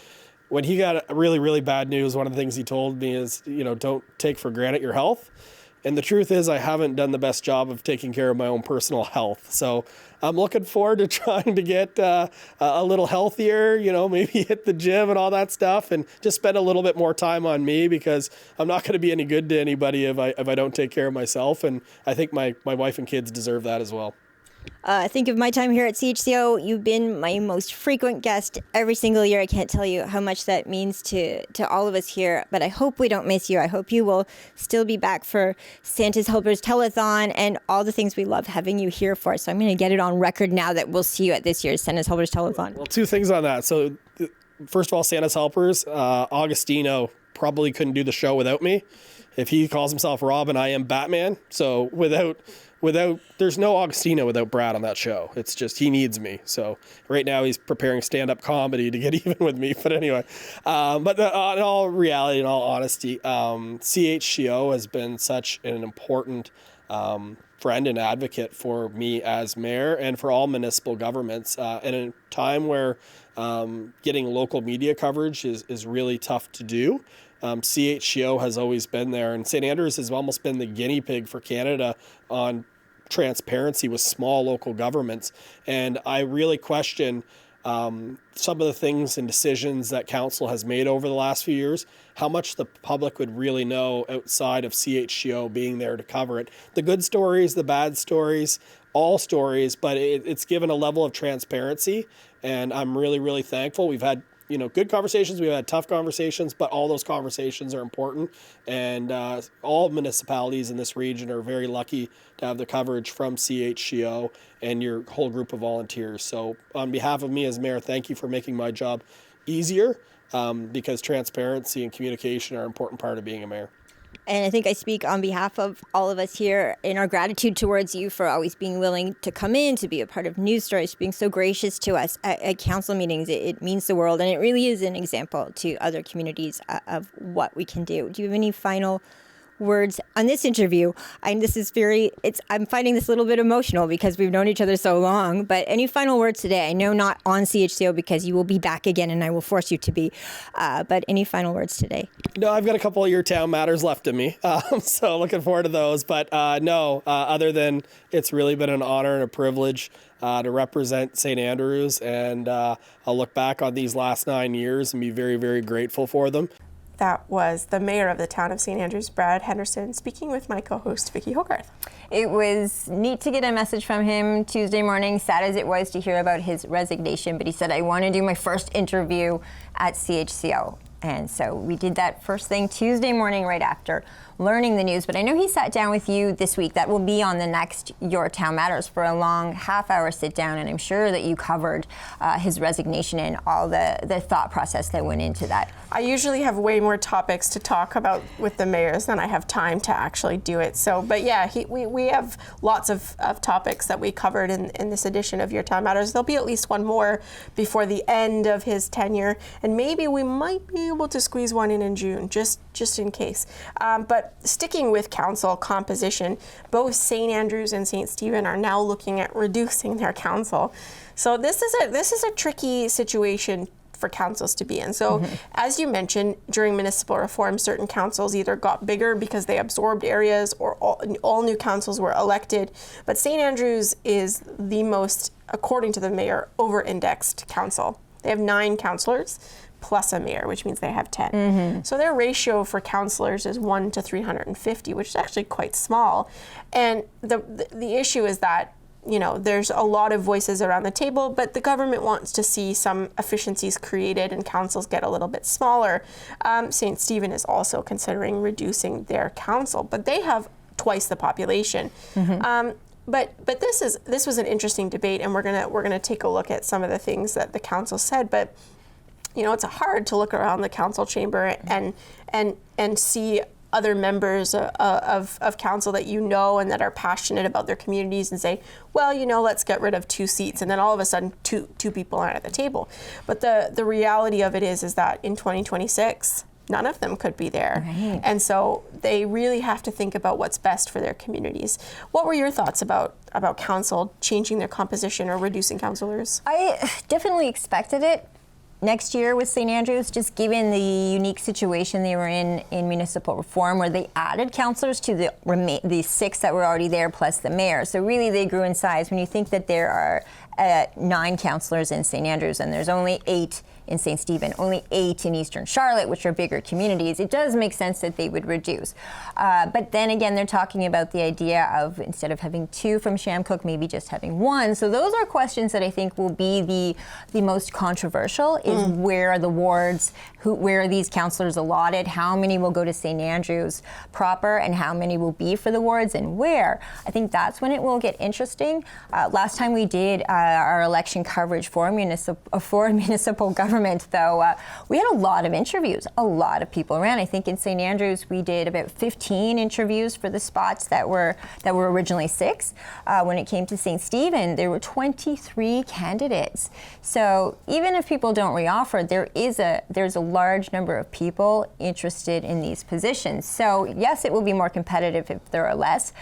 when he got really, really bad news, one of the things he told me is, don't take for granted your health. And the truth is I haven't done the best job of taking care of my own personal health. So I'm looking forward to trying to get a little healthier, maybe hit the gym and all that stuff and just spend a little bit more time on me because I'm not going to be any good to anybody if I don't take care of myself. And I think my wife and kids deserve that as well. Think of my time here at CHCO. You've been my most frequent guest every single year. I can't tell you how much that means to all of us here, but I hope we don't miss you. I hope you will still be back for Santa's Helpers Telethon and all the things we love having you here for. So I'm going to get it on record now that we'll see you at this year's Santa's Helpers Telethon. Well, two things on that. So first of all, Santa's Helpers, Augustino probably couldn't do the show without me. If he calls himself Robin, I am Batman. So without there's no Augustino without Brad on that show. It's just he needs me. So right now he's preparing stand-up comedy to get even with me. But anyway, in all reality, in all honesty, CHCO has been such an important friend and advocate for me as mayor and for all municipal governments. And in a time where getting local media coverage is really tough to do, CHCO has always been there, and St. Andrews has almost been the guinea pig for Canada on transparency with small local governments. And I really question some of the things and decisions that council has made over the last few years, how much the public would really know outside of CHCO being there to cover it. The good stories, the bad stories, all stories, but it's given a level of transparency, and I'm really, really thankful. We've had good conversations. We've had tough conversations, but all those conversations are important. And all municipalities in this region are very lucky to have the coverage from CHCO and your whole group of volunteers. So on behalf of me as mayor, thank you for making my job easier because transparency and communication are an important part of being a mayor. And I think I speak on behalf of all of us here in our gratitude towards you for always being willing to come in, to be a part of news stories, being so gracious to us at council meetings. It means the world, and it really is an example to other communities of what we can do. Do you have any final words on this interview. I'm finding this a little bit emotional because we've known each other so long, but any final words today? I know not on CHCO because you will be back again and I will force you to be, but any final words today? No, I've got a couple of your town matters left in me, so looking forward to those. But other than it's really been an honor and a privilege to represent St. Andrews, and I'll look back on these last 9 years and be very, very grateful for them. That was the mayor of the town of St. Andrews, Brad Henderson, speaking with my co-host, Vicki Hogarth. It was neat to get a message from him Tuesday morning, sad as it was to hear about his resignation, but he said, I want to do my first interview at CHCO. And so we did that first thing Tuesday morning right after learning the news. But I know he sat down with you this week. That will be on the next Your Town Matters for a long half-hour sit-down, and I'm sure that you covered his resignation and all the thought process that went into that. I usually have way more topics to talk about with the mayors than I have time to actually do it. So, but yeah, we have lots of topics that we covered in this edition of Your Town Matters. There'll be at least one more before the end of his tenure, and maybe we might be able to squeeze one in June, just in case. But sticking with council composition, both St. Andrews and St. Stephen are now looking at reducing their council. So this is a tricky situation for councils to be in. So as you mentioned, during municipal reform, certain councils either got bigger because they absorbed areas, or all new councils were elected. But St. Andrews is the most, according to the mayor, over-indexed council. They have 9 councillors plus a mayor, which means they have 10. So their ratio for councillors is 1 to 350, which is actually quite small. And the issue is that, you know, there's a lot of voices around the table, but the government wants to see some efficiencies created and councils get a little bit smaller. St. Stephen is also considering reducing their council, but they have twice the population. But this was an interesting debate, and we're gonna take a look at some of the things that the council said. But you know, it's hard to look around the council chamber and see other members of council that you know and that are passionate about their communities and say, well, you know, let's get rid of 2 seats, and then all of a sudden two people aren't at the table. But the reality of it is that in 2026, none of them could be there. Right. And so they really have to think about what's best for their communities. What were your thoughts about council changing their composition or reducing councillors? I definitely expected it next year with St. Andrews, just given the unique situation they were in municipal reform, where they added councillors to the 6 that were already there plus the mayor. So really they grew in size. When you think that there are 9 councillors in St. Andrews and there's only 8 in St. Stephen, only 8 in Eastern Charlotte, which are bigger communities, it does make sense that they would reduce. But then again, they're talking about the idea of, instead of having 2 from Shamcook, maybe just having 1. So those are questions that I think will be the most controversial, is where are the wards, where are these councillors allotted, how many will go to St. Andrews proper, and how many will be for the wards, and where. I think that's when it will get interesting. Last time we did our election coverage for municipal government, though, we had a lot of interviews. A lot of people ran. I think in St. Andrews we did about 15 interviews for the spots that were originally 6. When it came to St. Stephen, there were 23 candidates. So even if people don't reoffer, there's a large number of people interested in these positions. So yes, it will be more competitive if there are less.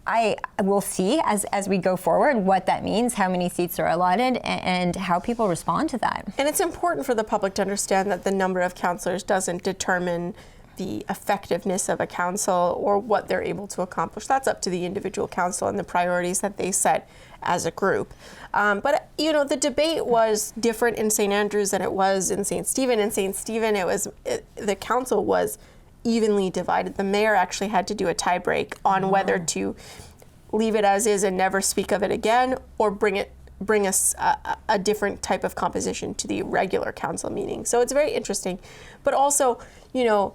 I will see as we go forward what that means, how many seats are allotted, and how people respond to that. And it's important for the public to understand that the number of councillors doesn't determine the effectiveness of a council or what they're able to accomplish. That's up to the individual council and the priorities that they set as a group. But you know, the debate was different in St. Andrews than it was in St. Stephen. In St. Stephen, the council was evenly divided. The mayor actually had to do a tie break on whether to leave it as is and never speak of it again, or bring us a different type of composition to the regular council meeting. So it's very interesting. But also, you know,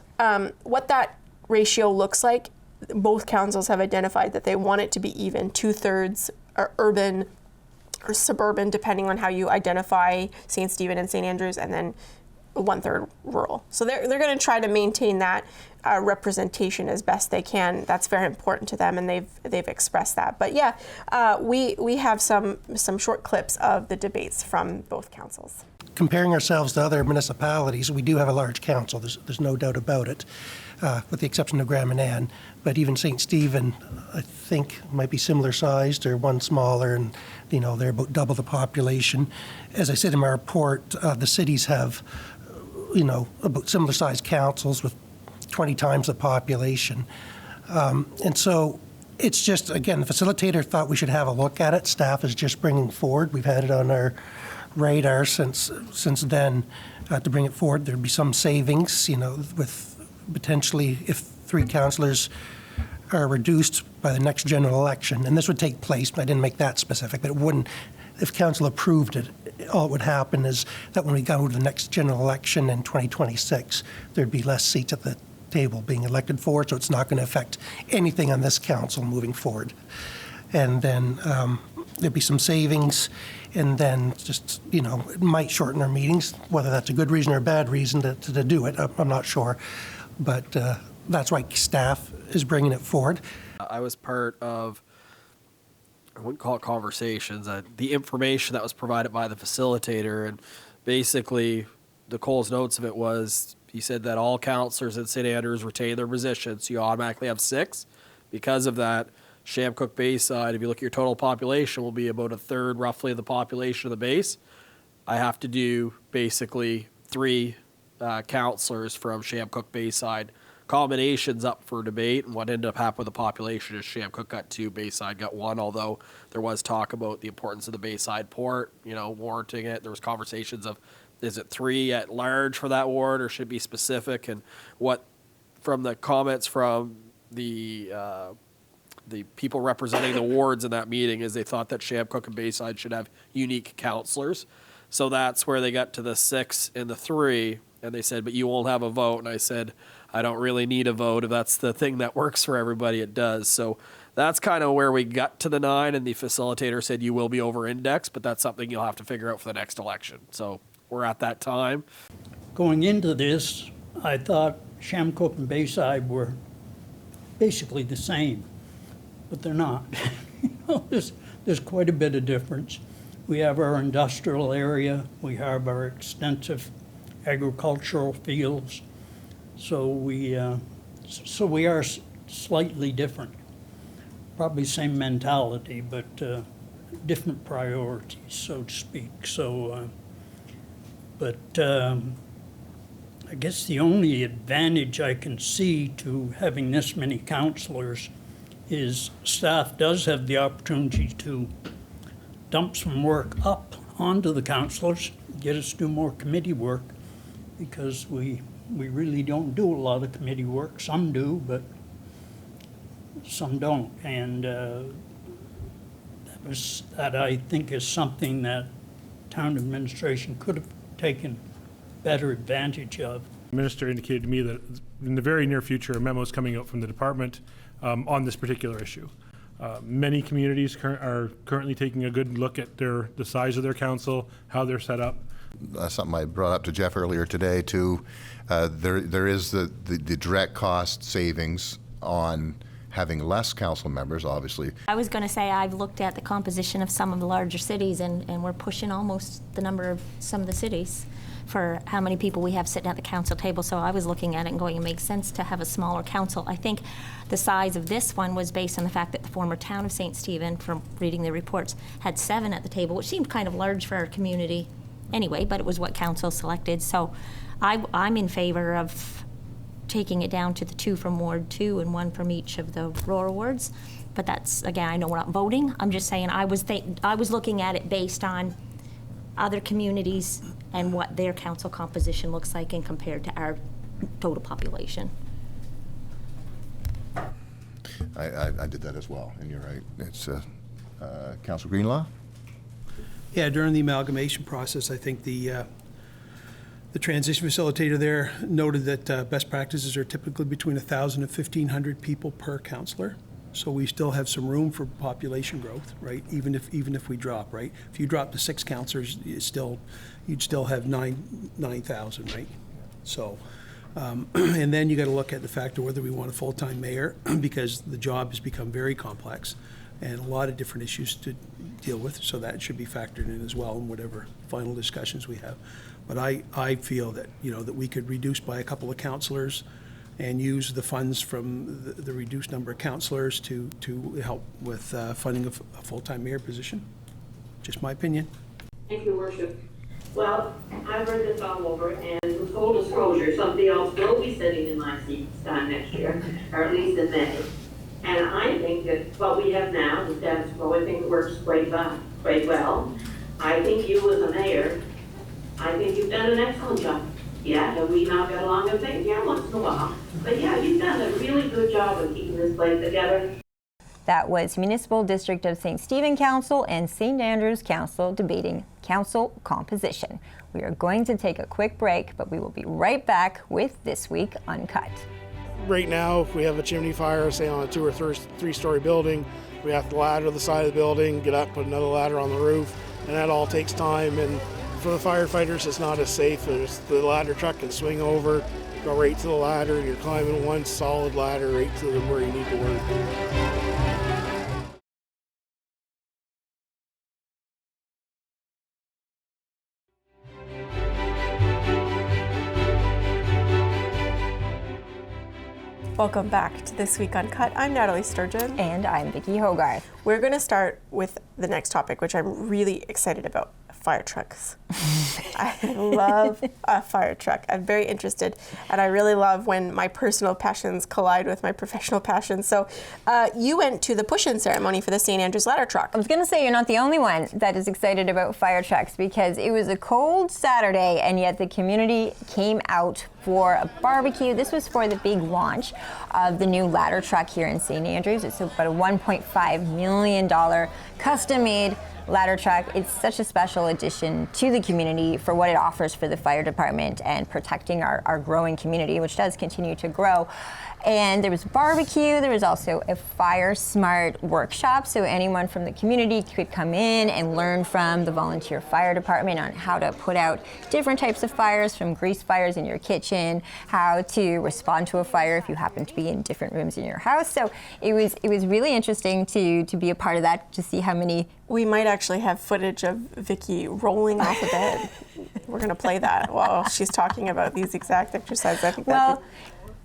what that ratio looks like, both councils have identified that they want it to be even, 2/3 are urban or suburban, depending on how you identify St. Stephen and St. Andrews, and then 1/3 rural. So they're going to try to maintain that representation as best they can. That's very important to them, and they've expressed that. But yeah, we have some short clips of the debates from both councils. comparing ourselves to other municipalities, we do have a large council. There's no doubt about it, with the exception of Graham and Ann. But even St. Stephen, I think, might be similar sized or one smaller, and they're about double the population. As I said in my report, the cities have about similar sized councils with 20 times the population. And so it's just, again, the facilitator thought we should have a look at it. Staff is just bringing forward. We've had it on our radar since then to bring it forward. There'd be some savings, with potentially if 3 councillors are reduced by the next general election. And this would take place, but I didn't make that specific, but it wouldn't, if council approved it, all that would happen is that when we go to the next general election in 2026, there'd be less seats at the table being elected for, so it's not going to affect anything on this council moving forward. And then there'd be some savings, and then just, it might shorten our meetings, whether that's a good reason or a bad reason to do it, I'm not sure. But that's why staff is bringing it forward. I was part of, I wouldn't call it conversations, the information that was provided by the facilitator, and basically Nicole's notes of it was, he said that all councillors in St. Andrews retain their positions, so you automatically have 6. Because of that, Shamcook Bayside, if you look at your total population, will be about a third roughly of the population of the base. I have to do basically 3 councillors from Shamcook Bayside. Combinations up for debate, and what ended up happening with the population is Shamcook got 2, Bayside got 1, although there was talk about the importance of the Bayside port, warranting it. There was conversations of, is it 3 at large for that ward, or should it be specific? And what, from the comments from the people representing the wards in that meeting, is they thought that Shamcook and Bayside should have unique councillors. So that's where they got to the 6 and the 3, and they said, but you won't have a vote. And I said, I don't really need a vote. If that's the thing that works for everybody, it does. So that's kind of where we got to the 9, and the facilitator said you will be over-indexed, but that's something you'll have to figure out for the next election. So we're at that time. Going into this, I thought Shamcook and Bayside were basically the same, but they're not. There's quite a bit of difference. We have our industrial area, we have our extensive agricultural fields, so we are slightly different. Probably same mentality, but different priorities, so to speak. So, I guess the only advantage I can see to having this many councillors is staff does have the opportunity to dump some work up onto the councillors, get us to do more committee work, because we really don't do a lot of committee work. Some do, but some don't. And that I think is something that town administration could have taken better advantage of. The minister indicated to me that in the very near future, a memo is coming out from the department on this particular issue. Many communities are currently taking a good look at the size of their council, how they're set up. Something I brought up to Jeff earlier today too. There is the direct cost savings on having less council members, obviously. I was going to say I've looked at the composition of some of the larger cities, and we're pushing almost the number of some of the cities for how many people we have sitting at the council table. So I was looking at it and going, it makes sense to have a smaller council. I think the size of this one was based on the fact that the former town of St. Stephen, from reading the reports, had 7 at the table, which seemed kind of large for our community anyway, but it was what council selected. So I'm in favor of taking it down to the 2 from Ward 2 and 1 from each of the rural wards. But that's, again, I know we're not voting. I'm just saying I was looking at it based on other communities and what their council composition looks like and compared to our total population. I did that as well, and you're right. It's Councilor Greenlaw? Yeah, during the amalgamation process, I think the transition facilitator there noted that best practices are typically between 1,000 and 1,500 people per councillor. So we still have some room for population growth, right? Even if we drop, right? If you drop to 6 councillors, you'd still have 9,000, right? So, and then you got to look at the fact of whether we want a full-time mayor, because the job has become very complex. and a lot of different issues to deal with, so that should be factored in as well in whatever final discussions we have. But I feel that, that we could reduce by a couple of councillors and use the funds from the reduced number of councillors to help with funding a full-time mayor position. Just my opinion. Thank you, Worship. Well, I've read this all over, and with full disclosure, somebody else will be sitting in my seat this time next year, or at least in May. And I think that what we have now, the status quo, I think it works quite well. I think you as a mayor, I think you've done an excellent job. Yeah, have we not got along with things? Yeah, once in a while. But yeah, you've done a really good job of keeping this place together. That was Municipal District of St. Stephen Council and St. Andrews Council debating council composition. We are going to take a quick break, but we will be right back with This Week Uncut. Right now, if we have a chimney fire, say on a 2 or 3-story building, we have to ladder the side of the building, get up, put another ladder on the roof, and that all takes time. And for the firefighters, it's not as safe. The ladder truck can swing over, go right to the ladder. You're climbing one solid ladder right to where you need to work. Welcome back to This Week Uncut. I'm Nathalie Sturgeon. And I'm Vicki Hogarth. We're going to start with the next topic, which I'm really excited about, fire trucks. I love a fire truck. I'm very interested, and I really love when my personal passions collide with my professional passions. So you went to the push-in ceremony for the St. Andrews ladder truck. I was going to say you're not the only one that is excited about fire trucks, because it was a cold Saturday, and yet the community came out for a barbecue. This was for the big launch of the new ladder truck here in St. Andrews. It's about a $1.5 million custom-made ladder truck. It's such a special addition to the community for what it offers for the fire department and protecting our growing community, which does continue to grow. And there was barbecue. There was also a Fire Smart workshop, so anyone from the community could come in and learn from the volunteer fire department on how to put out different types of fires, from grease fires in your kitchen, how to respond to a fire if you happen to be in different rooms in your house. So it was really interesting to be a part of that, to see how many. We might actually have footage of Vicki rolling off the bed. We're going to play that while she's talking about these exact exercises. I think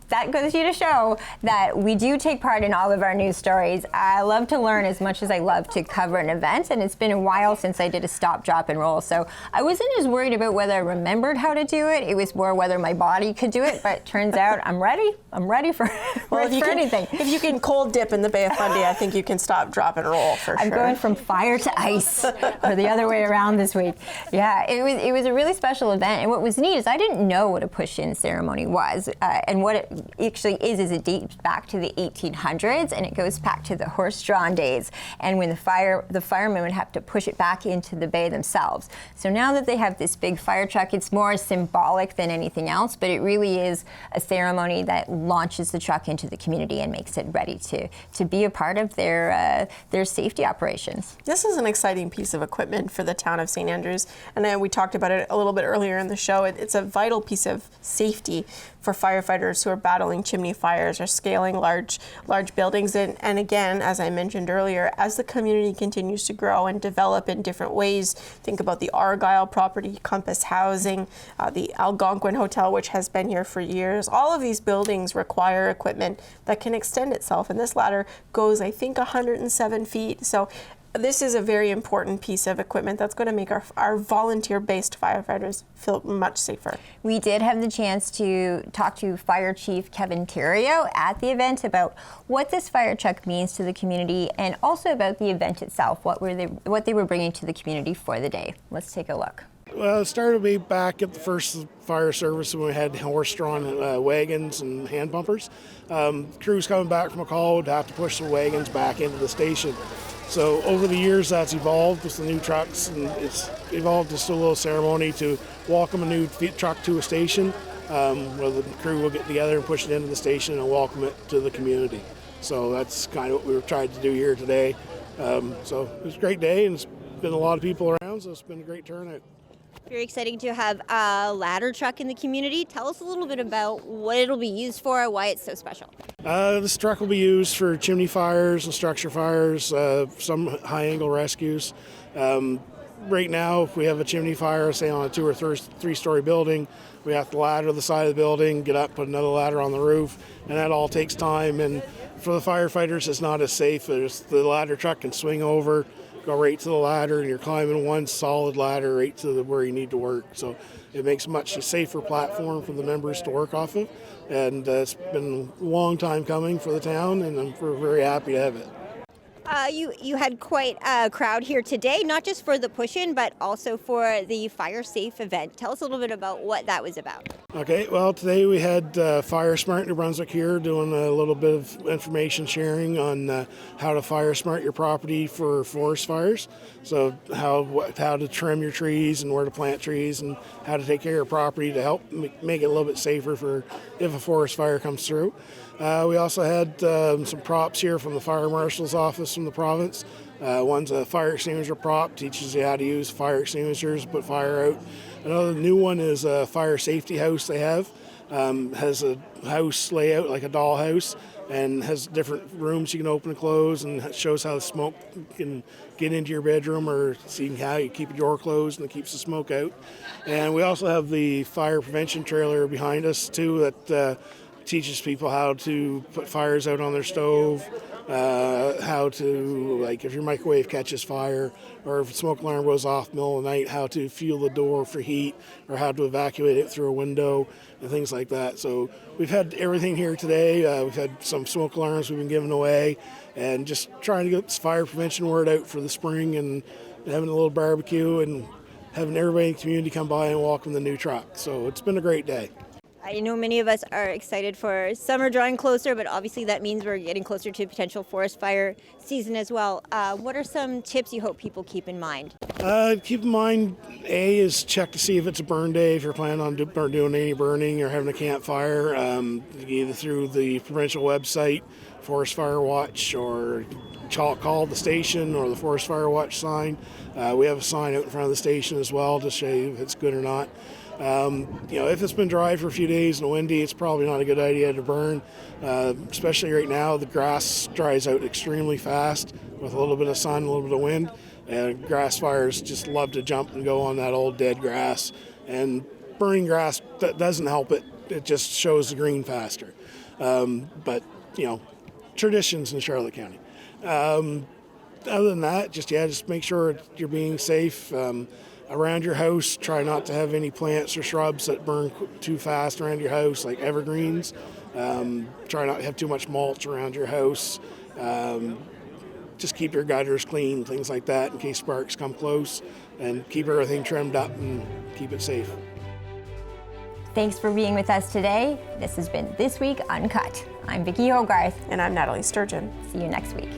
that goes you to show that we do take part in all of our news stories. I love to learn as much as I love to cover an event, and it's been a while since I did a stop, drop, and roll. So I wasn't as worried about whether I remembered how to do it. It was more whether my body could do it, but it turns out I'm ready. I'm ready for, anything. If you can cold dip in the Bay of Fundy, I think you can stop, drop, and roll for sure. I'm going from fire to ice, or the other way around this week. Yeah, it was a really special event, and what was neat is I didn't know what a push-in ceremony was, and what it actually is it dates back to the 1800s, and it goes back to the horse-drawn days, and when the firemen would have to push it back into the bay themselves. So now that they have this big fire truck, it's more symbolic than anything else, but it really is a ceremony that launches the truck into the community and makes it ready to be a part of their safety operations. This is an exciting piece of equipment for the town of St. Andrews, and we talked about it a little bit earlier in the show. It's a vital piece of safety for firefighters who are battling chimney fires or scaling large buildings. And again, as I mentioned earlier, as the community continues to grow and develop in different ways, think about the Argyle property, Compass Housing, the Algonquin Hotel, which has been here for years. All of these buildings require equipment that can extend itself. And this ladder goes, I think, 107 feet. So this is a very important piece of equipment that's going to make our volunteer-based firefighters feel much safer. We did have the chance to talk to Fire Chief Kevin Terrio at the event about what this fire truck means to the community, and also about the event itself, what they were bringing to the community for the day. Let's take a look. Well, it started way back at the first fire service when we had horse-drawn wagons and hand pumpers. Crews coming back from a call would have to push the wagons back into the station. So over the years, that's evolved with the new trucks, and it's evolved just a little ceremony to welcome a new truck to a station, where the crew will get together and push it into the station and welcome it to the community. So that's kind of what we were trying to do here today. So it was a great day, and it's been a lot of people around, so it's been a great turnout. Very exciting to have a ladder truck in the community. Tell us a little bit about what it'll be used for, why it's so special. This truck will be used for chimney fires and structure fires, some high-angle rescues. Right now, if we have a chimney fire, say on a 2 or 3-story building, we have to ladder the side of the building, get up, put another ladder on the roof, and that all takes time. And for the firefighters, it's not as safe. The ladder truck can swing over, go right to the ladder, and you're climbing one solid ladder right to where you need to work. So it makes a much safer platform for the members to work off of. And it's been a long time coming for the town, and we're very happy to have it. You had quite a crowd here today, not just for the push-in, but also for the Fire Safe event. Tell us a little bit about what that was about. Okay, well, today we had Fire Smart New Brunswick here doing a little bit of information sharing on how to fire smart your property for forest fires. So how to trim your trees and where to plant trees and how to take care of your property to help make it a little bit safer for if a forest fire comes through. We also had some props here from the Fire Marshal's office from the province. One's a fire extinguisher prop, teaches you how to use fire extinguishers, put fire out. Another new one is a fire safety house they have. Has a house layout like a doll house and has different rooms you can open and close, and shows how the smoke can get into your bedroom, or seeing how you keep your door closed and it keeps the smoke out. And we also have the fire prevention trailer behind us too that teaches people how to put fires out on their stove, how to, like if your microwave catches fire or if a smoke alarm goes off in the middle of the night, how to feel the door for heat or how to evacuate it through a window and things like that. So we've had everything here today. We've had some smoke alarms we've been giving away, and just trying to get this fire prevention word out for the spring, and having a little barbecue and having everybody in the community come by and welcome the new truck. So it's been a great day. I know many of us are excited for summer drawing closer, but obviously that means we're getting closer to potential forest fire season as well. What are some tips you hope people keep in mind? Keep in mind, A, is check to see if it's a burn day, if you're planning on doing any burning or having a campfire, either through the provincial website, Forest Fire Watch, or call the station or the Forest Fire Watch sign. We have a sign out in front of the station as well to show you if it's good or not. If it's been dry for a few days and windy, it's probably not a good idea to burn. Especially right now, the grass dries out extremely fast with a little bit of sun, a little bit of wind. And grass fires just love to jump and go on that old dead grass. And burning grass, that doesn't help it. It just shows the green faster. But traditions in Charlotte County. Other than that, just make sure you're being safe. Around your house, try not to have any plants or shrubs that burn too fast around your house, like evergreens. Try not to have too much mulch around your house. Just keep your gutters clean, things like that, in case sparks come close, and keep everything trimmed up and keep it safe. Thanks for being with us today. This has been This Week Uncut. I'm Vicki Hogarth. And I'm Nathalie Sturgeon. See you next week.